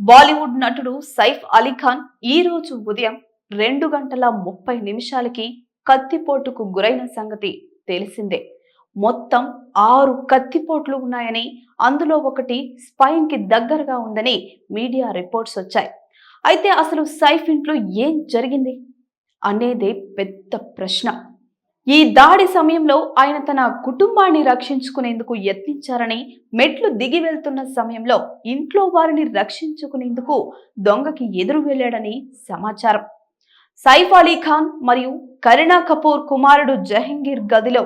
బాలీవుడ్ నటుడు సైఫ్ అలీ ఖాన్ ఈ రోజు ఉదయం 2 గంటల 30 నిమిషాలకి కత్తిపోటుకు గురైన సంగతి తెలిసిందే. మొత్తం 6 కత్తిపోట్లు ఉన్నాయని, అందులో ఒకటి స్పైన్ కి దగ్గరగా ఉందని మీడియా రిపోర్ట్స్ వచ్చాయి. అయితే అసలు సైఫ్ ఇంట్లో ఏం జరిగింది అనేదే పెద్ద ప్రశ్న. ఈ దాడి సమయంలో ఆయన తన కుటుంబాన్ని రక్షించుకునేందుకు యత్నించారని, మెట్లు దిగి వెళ్తున్న సమయంలో ఇంట్లో వారిని రక్షించుకునేందుకు దొంగకి ఎదురు వెళ్లాడని సమాచారం. సైఫ్ అలీ ఖాన్ మరియు కరీనా కపూర్ కుమారుడు జహంగీర్ గదిలో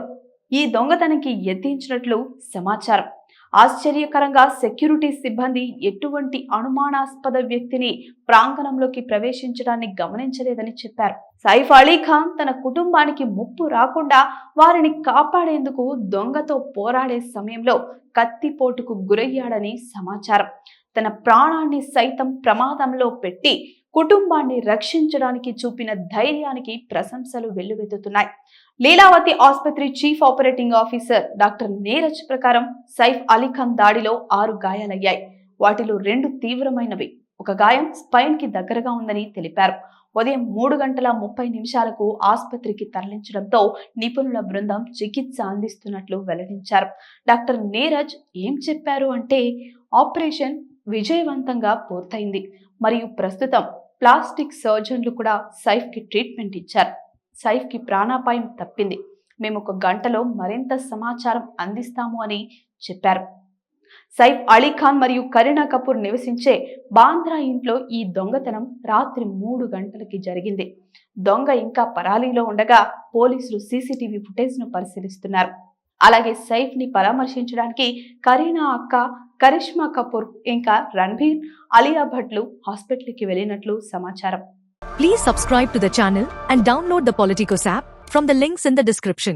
ఈ దొంగతనానికి యత్నించినట్లు సమాచారం. ఆశ్చర్యకరంగా సెక్యూరిటీ సిబ్బంది ఎటువంటి అనుమానాస్పద వ్యక్తిని ప్రాంగణంలోకి ప్రవేశించడాన్ని గమనించలేదని చెప్పారు. సైఫ్ అలీ ఖాన్ తన కుటుంబానికి ముప్పు రాకుండా వారిని కాపాడేందుకు దొంగతో పోరాడే సమయంలో కత్తిపోటుకు గురయ్యాడని సమాచారం. తన ప్రాణాన్ని సైతం ప్రమాదంలో పెట్టి కుటుంబాన్ని రక్షించడానికి చూపిన ధైర్యానికి ప్రశంసలు వెల్లువెత్తుతున్నాయి. లీలావతి ఆసుపత్రి chief operating officer doctor Neeraj ప్రకారం సైఫ్ అలీ ఖాన్ దాడిలో 6 గాయాలయ్యాయి. వాటిలో 2 తీవ్రమైనవి. ఒక గాయం స్పైన్ కి దగ్గరగా ఉందని తెలిపారు. ఉదయం 3 గంటల 30 నిమిషాలకు ఆసుపత్రికి తరలించడంతో నిపుణుల బృందం చికిత్స అందిస్తున్నట్లు వెల్లడించారు. డాక్టర్ నీరజ్ ఏం చెప్పారు అంటే, ఆపరేషన్ విజయవంతంగా పూర్తయింది మరియు ప్రస్తుతం ప్లాస్టిక్ సర్జన్లు కూడా సైఫ్ కి ట్రీట్మెంట్ ఇచ్చారు. సైఫ్ కి ప్రాణాపాయం తప్పింది. మేము 1 గంటలో మరింత సమాచారం అందిస్తాము అని చెప్పారు. సైఫ్ అలీ ఖాన్ మరియు కరీనా కపూర్ నివసించే బాంద్రా ఇంట్లో ఈ దొంగతనం రాత్రి 3 గంటలకి జరిగింది. దొంగ ఇంకా పరారీలో ఉండగా పోలీసులు సీసీటీవీ ఫుటేజ్ ను పరిశీలిస్తున్నారు. అలాగే సైఫ్ ని పరామర్శించడానికి కరీనా అక్క కరిష్మా కపూర్ ఇంకా రణ్బీర్ అలియా భట్లు హాస్పిటల్కి వెళ్ళినట్లు సమాచారం. Please subscribe to the channel and download the Politicos app from the links in the description.